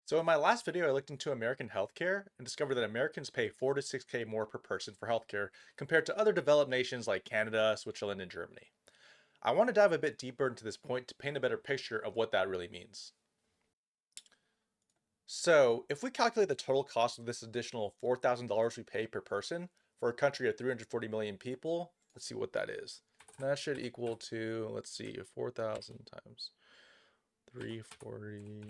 So in my last video, I looked into American healthcare and discovered that Americans pay 4 to 6K more per person for healthcare compared to other developed nations like Canada, Switzerland, and Germany. I want to dive a bit deeper into this point to paint a better picture of what that really means. So if we calculate the total cost of this additional $4,000 we pay per person for a country of 340 million people, let's see what that is. That should equal to, let's see, 4,000 times 340.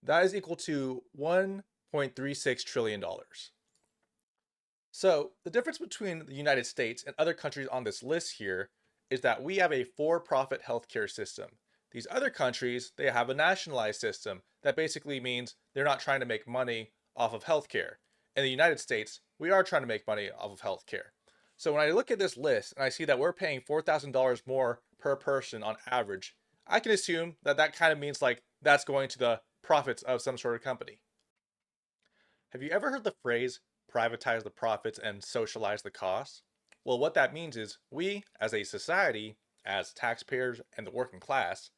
That is equal to $1.36 trillion. So the difference between the United States and other countries on this list here is that we have a for-profit healthcare system. These other countries, they have a nationalized system that basically means they're not trying to make money off of healthcare. In the United States, we are trying to make money off of healthcare. So when I look at this list and I see that we're paying $4,000 more per person on average, I can assume that that kind of means like that's going to the profits of some sort of company. Have you ever heard the phrase privatize the profits and socialize the costs? Well, what that means is we, as a society, as taxpayers and the working class,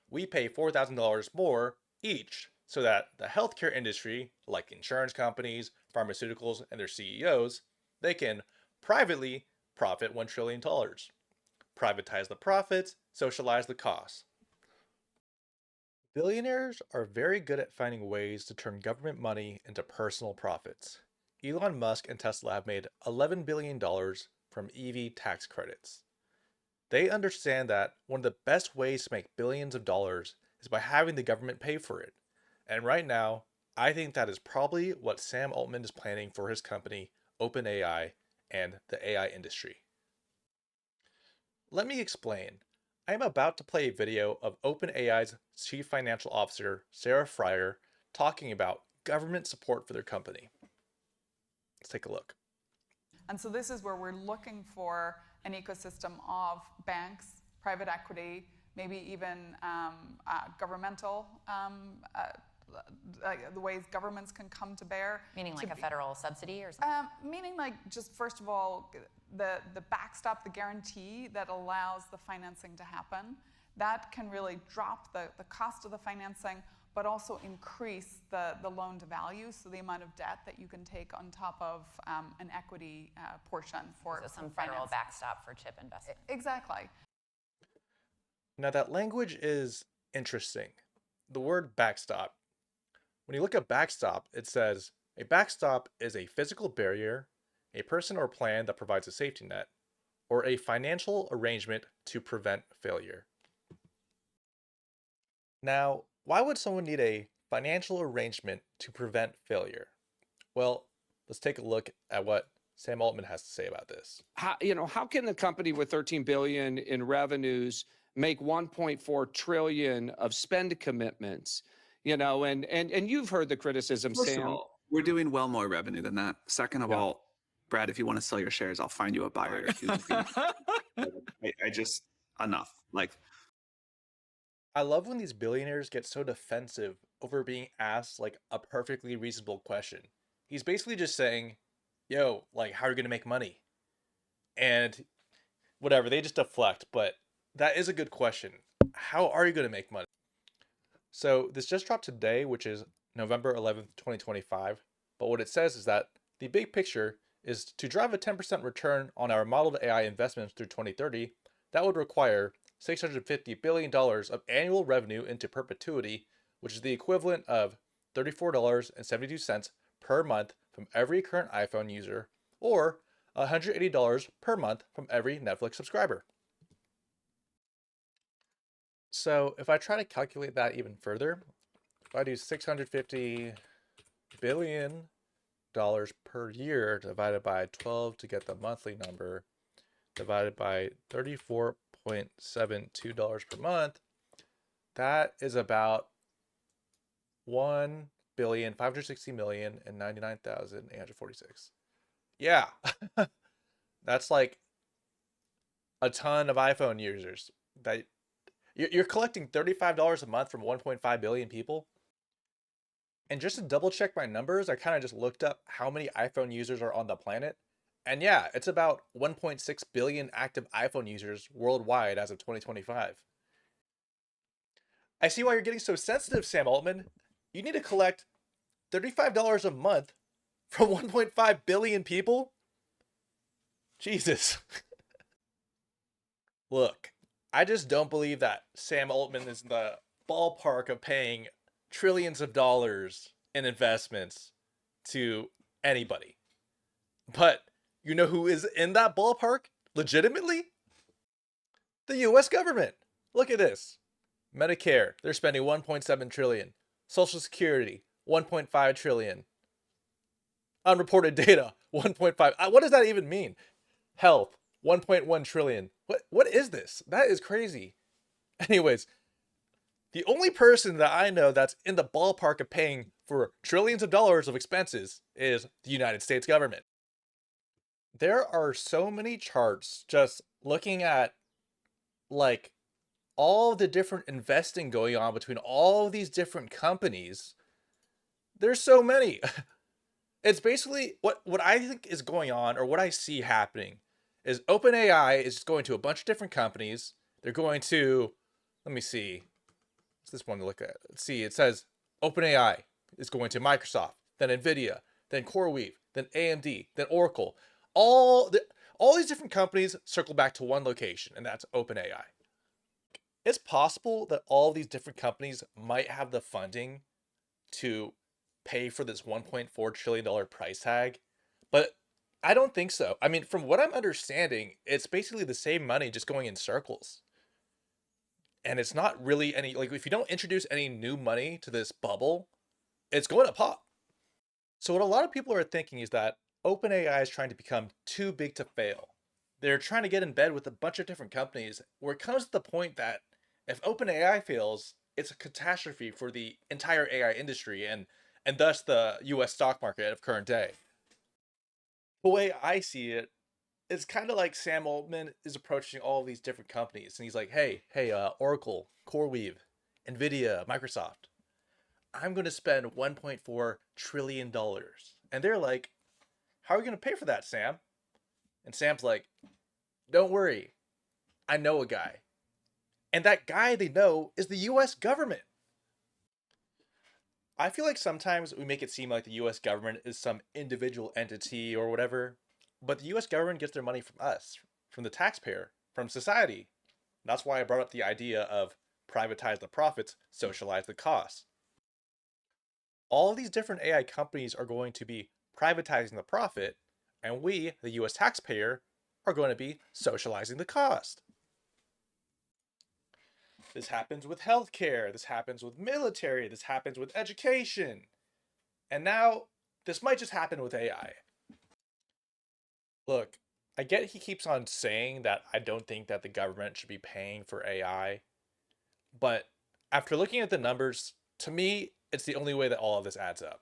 we pay $4,000 more each so that the healthcare industry, like insurance companies, pharmaceuticals, and their CEOs, they can privately profit $1 trillion. Privatize the profits, socialize the costs. Billionaires are very good at finding ways to turn government money into personal profits. Elon Musk and Tesla have made $11 billion from EV tax credits. They understand that one of the best ways to make billions of dollars is by having the government pay for it. And right now, I think that is probably what Sam Altman is planning for his company, OpenAI, and the AI industry. Let me explain. I am about to play a video of OpenAI's Chief Financial Officer, Sarah Fryer, talking about government support for their company. Let's take a look. And so this is where we're looking for an ecosystem of banks, private equity, maybe even governmental, the ways governments can come to bear. Meaning like a federal subsidy or something? Meaning like just first of all, the backstop, the guarantee that allows the financing to happen. That can really drop the cost of the financing, but also increase the loan to value, so the amount of debt that you can take on top of an equity portion for some federal backstop for chip investment. Exactly. Now that language is interesting. The word backstop. When you look at backstop, it says a backstop is a physical barrier, a person or plan that provides a safety net, or a financial arrangement to prevent failure. Now, why would someone need a financial arrangement to prevent failure? Well, let's take a look at what Sam Altman has to say about this. How can a company with 13 billion in revenues make 1.4 trillion of spend commitments? And you've heard the criticism, First Sam. of all, we're doing well more revenue than that. Second of all, Brad, if you want to sell your shares, I'll find you a buyer. I just enough. I love when these billionaires get so defensive over being asked like a perfectly reasonable question. He's basically just saying, yo, like, how are you going to make money? And whatever, they just deflect, but that is a good question. How are you going to make money? So this just dropped today, which is November 11th, 2025. But what it says is that the big picture is to drive a 10% return on our modeled AI investments through 2030, that would require $650 billion of annual revenue into perpetuity, which is the equivalent of $34.72 per month from every current iPhone user, or $180 per month from every Netflix subscriber. So if I try to calculate that even further, if I do $650 billion per year divided by 12 to get the monthly number, divided by $34.72 per month, that is about 1,560,099,846. Yeah, that's like a ton of iPhone users. That you're collecting $35 a month from 1.5 billion people. And just to double check my numbers, I kind of just looked up how many iPhone users are on the planet. And yeah, it's about 1.6 billion active iPhone users worldwide as of 2025. I see why you're getting so sensitive, Sam Altman. You need to collect $35 a month from 1.5 billion people? Jesus. Look, I just don't believe that Sam Altman is in the ballpark of paying trillions of dollars in investments to anybody. But you know who is in that ballpark legitimately? The US government. Look at this. Medicare, they're spending 1.7 trillion. Social Security, 1.5 trillion. Unreported data, 1.5. What does that even mean? Health, 1.1 trillion. What is this? That is crazy. Anyways, the only person that I know that's in the ballpark of paying for trillions of dollars of expenses is the United States government. There are so many charts just looking at like all the different investing going on between all these different companies. There's so many. It's basically what I think is going on, or what I see happening, is OpenAI is just going to a bunch of different companies. They're going to, let me see, what's this one to look at? Let's see, it says OpenAI is going to Microsoft, then Nvidia, then CoreWeave, then AMD, then Oracle. All these different companies circle back to one location, and that's OpenAI. It's possible that all these different companies might have the funding to pay for this $1.4 trillion price tag, but I don't think so. I mean, from what I'm understanding, it's basically the same money just going in circles. And it's not really any, like, if you don't introduce any new money to this bubble, it's going to pop. So, what a lot of people are thinking is that OpenAI is trying to become too big to fail. They're trying to get in bed with a bunch of different companies where it comes to the point that if OpenAI fails, it's a catastrophe for the entire AI industry and thus the US stock market of current day. The way I see it, it's kind of like Sam Altman is approaching all of these different companies and he's like, hey, Oracle, CoreWeave, Nvidia, Microsoft, I'm going to spend $1.4 trillion. And they're like, how are we going to pay for that, Sam? And Sam's like, don't worry, I know a guy. And that guy they know is the US government. I feel like sometimes we make it seem like the US government is some individual entity or whatever, but the US government gets their money from us, from the taxpayer, from society. That's why I brought up the idea of privatize the profits, socialize the costs. All these different AI companies are going to be privatizing the profit, and we, the US taxpayer, are going to be socializing the cost. This happens with healthcare, this happens with military, this happens with education. And now, this might just happen with AI. Look, I get he keeps on saying that I don't think that the government should be paying for AI, but after looking at the numbers, to me, it's the only way that all of this adds up.